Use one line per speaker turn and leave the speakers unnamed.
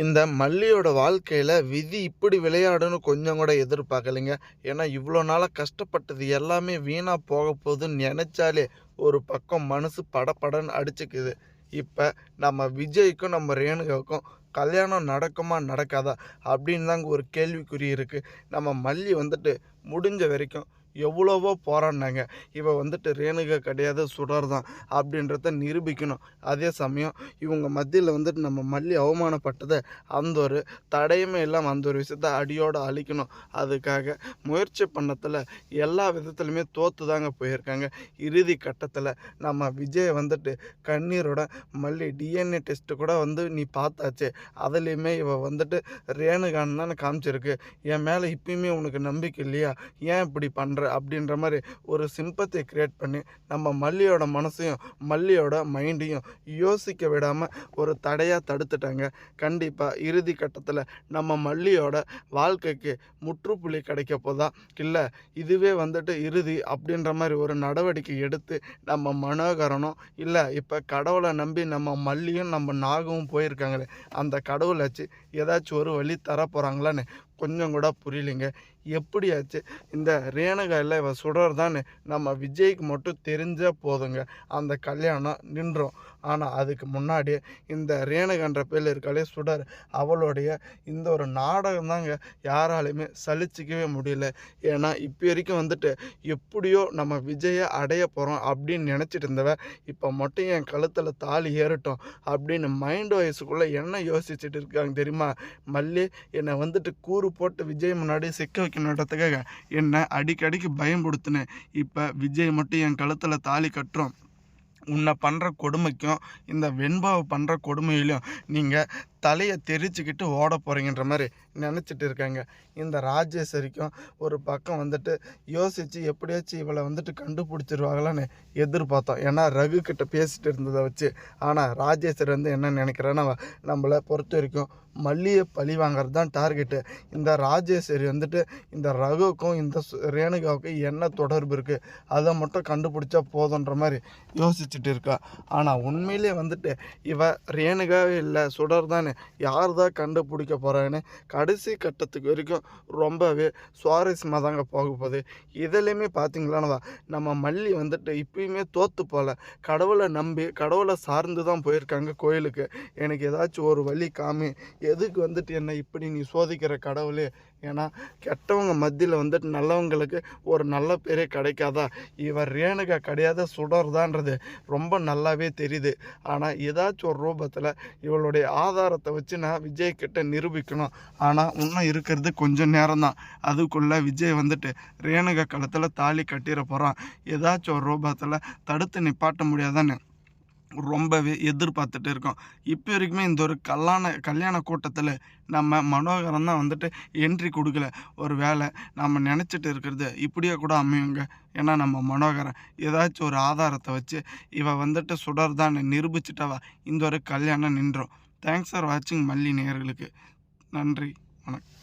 இந்த மல்லியோட வாழ்க்கையில விதி இப்படி விளையாடும்னு கொஞ்சம் கூட எதிர்பார்க்கலைங்க. ஏன்னா, இவ்வளோ நாளா கஷ்டப்பட்டது எல்லாமே வீணா போகப்போதுன்னு நெனச்சாலே, ஒரு பக்கம் மனசு படபடன்னு அடிச்சுக்குது. இப்ப நம்ம விஜய்க்கும், நம்ம ரேணுகாவுக்கும் கல்யாணம் நடக்குமா? நடக்காதா? அப்படின்னு தாங்க ஒரு கேள்விக்குறி இருக்கு. நம்ம மல்லி வந்துட்டு முடிஞ்ச வரைக்கும் எவ்வளவோ போராடினாங்க. இவ வந்துட்டு ரேணுகா கிடையாது, சுடர் தான் அப்படின்றத நிரூபிக்கணும். அதே சமயம் இவங்க மத்தியில வந்துட்டு நம்ம மல்லி அவமானப்பட்டத அந்த ஒரு தடயமே இல்லாம அந்த ஒரு விஷயத்த அடியோட அழிக்கணும். அதுக்காக முயற்சி பண்ணத்துல எல்லா விதத்துலயுமே தோத்து தாங்க போயிருக்காங்க. இறுதி கட்டத்துல நம்ம விஜய் வந்துட்டு கண்ணீரோட மல்லி டிஎன்ஏ டெஸ்ட் கூட வந்து நீ பார்த்தாச்சே, அதுலயுமே இவ வந்துட்டு ரேணுகான்னு தானே காமிச்சிருக்கு. என் மேல இப்பயுமே உனக்கு நம்பிக்கை இல்லையா? ஏன் இப்படி பண்ற? அப்படின்ற மாரி ஒரு சிம்பத்திய கிரியேட் பண்ணி நம்ம மல்லியோட மனசையும், மல்லியோட மைண்டையும் யோசிக்க விடாம ஒரு தடையா தடுத்துட்டாங்க. கண்டிப்பா இறுதி கட்டத்துல நம்ம மல்லியோட வாழ்க்கைக்கு முற்றுப்புள்ளி கிடைக்க போதா? இல்ல இதுவே வந்துட்டு இறுதி அப்படின்ற மாரி ஒரு நடவடிக்கை எடுத்து நம்ம மனோகரனும், இல்ல இப்ப கடவுள நம்பி நம்ம மல்லியும், நம்ம நாகவும் போயிருக்காங்களே, அந்த கடவுளாச்சு ஏதாச்சும் ஒரு வழி தரப்போறாங்களான்னு கொஞ்சம் கூட புரியலைங்க. எப்படியாச்சு இந்த ரேணுகா இல்ல இவ சுடர் தான்னு நம்ம விஜய்க்கு மட்டும் தெரிஞ்சா போதுங்க. அந்த கல்யாணம் நின்றும். ஆனா அதுக்கு முன்னாடியே இந்த ரேணுகான்ற பேர்ல இருக்காளே சுடர், அவளுடைய இந்த ஒரு நாடகம் தாங்க யாராலையுமே சலிச்சிக்கவே முடியல. ஏன்னா இப்ப வரைக்கும் வந்துட்டு எப்படியோ நம்ம விஜய அடைய போறோம் அப்படின்னு நெனச்சிட்டு இருந்தவ, இப்ப மட்டும் என் கழுத்துல தாலி ஏறட்டும் அப்படின்னு மைண்ட் வாய்ஸ்க்குள்ள என்ன யோசிச்சுட்டு இருக்காங்க தெரியுமா? மல்லி என்னை வந்துட்டு கூறு போட்டு விஜய் முன்னாடி சிக்க வைக்கணுன்றதுக்காக என்னை அடிக்கடிக்கு பயம்படுத்தின. இப்போ விஜய் மட்டும் என் கழுத்தில் தாலி கட்டுறோம். உன்னை பண்ணுற கொடுமைக்கும் இந்த வெண்பாவை பண்ணுற கொடுமையிலையும் நீங்கள் தலையை தெரிச்சுக்கிட்டு ஓட போகிறீங்கன்ற மாதிரி நினச்சிட்டு இருக்காங்க. இந்த ராஜேஸ்வரிக்கும் ஒரு பக்கம் வந்துட்டு யோசித்து எப்படியாச்சும் இவளை வந்துட்டு கண்டுபிடிச்சிருவாங்களான்னு எதிர்பார்த்தோம். ஏன்னா ரகு கிட்ட பேசிட்டு இருந்ததை வச்சு. ஆனால் ராஜேஸ்வரி வந்து என்ன நினைக்கிறேன்னா, நம்மளை பொறுத்த வரைக்கும் மல்லியை பழி வாங்கிறது தான் டார்கெட்டு. இந்த ராஜேஸ்வரி வந்துட்டு இந்த ரகுவுக்கும் இந்த ரேணுகாவுக்கும் என்ன தொடர்பு இருக்குது, அதை மட்டும் கண்டுபிடிச்சா போதுன்ற மாதிரி யோசிச்சுட்டு இருக்கா. ஆனால் உண்மையிலே வந்துட்டு இவ ரேணுகாவே இல்லை சுடர் தானே, யார் தான் கண்டுபிடிக்க போகிறாங்கன்னு கடைசி கட்டத்துக்கு வரைக்கும் ரொம்பவே சுவாரஸ்யமாக தாங்க போக போகுது. இதுலேயுமே பார்த்தீங்களானவா நம்ம மல்லி வந்துட்டு இப்பயுமே தோற்று போகல. கடவுளை நம்பி கடவுளை சார்ந்து தான் போயிருக்காங்க கோயிலுக்கு. எனக்கு ஏதாச்சும் ஒரு வழி காமி, எதுக்கு வந்துட்டு என்னை இப்படி நீ சோதிக்கிற கடவுளே? ஏன்னா கெட்டவங்க மத்தியில் வந்துட்டு நல்லவங்களுக்கு ஒரு நல்ல பேரே கிடைக்காதா? இவர் ரேணுகா கிடையாத சுடர் தான்றது ரொம்ப நல்லாவே தெரியுது. ஆனால் ஏதாச்சும் ஒரு ரூபத்தில் இவளுடைய ஆதாரத்தை வச்சு நான் விஜய் கிட்ட நிரூபிக்கணும். ஆனால் இன்னும் இருக்கிறது கொஞ்சம் நேரம் தான். அதுக்குள்ளே விஜய் வந்துட்டு ரேணுகா கழுத்தில் தாலி கட்டிட போகிறான். ஏதாச்சும் ஒரு ரூபத்தில் தடுத்து நிப்பாட்ட முடியாதான்னு ரொம்பவே எதிர்பார்த்துட்டு இருக்கோம். இப்போ வரைக்குமே இந்த ஒரு கல்யாண கூட்டத்தில் நம்ம மனோகரன் தான் வந்துட்டு என்ட்ரி கொடுக்கல. ஒரு வேளை நம்ம நினச்சிட்டு இருக்கிறது இப்படியே கூட அமையுங்க. ஏன்னா நம்ம மனோகரன் ஏதாச்சும் ஒரு ஆதாரத்தை வச்சு இவ வந்துட்டு சுடர் தான் நிரூபிச்சிட்டவா இந்த ஒரு கல்யாணம் நின்றோம். தேங்க்ஸ் ஃபார் வாட்சிங் மல்லி நேயர்களுக்கு. நன்றி, வணக்கம்.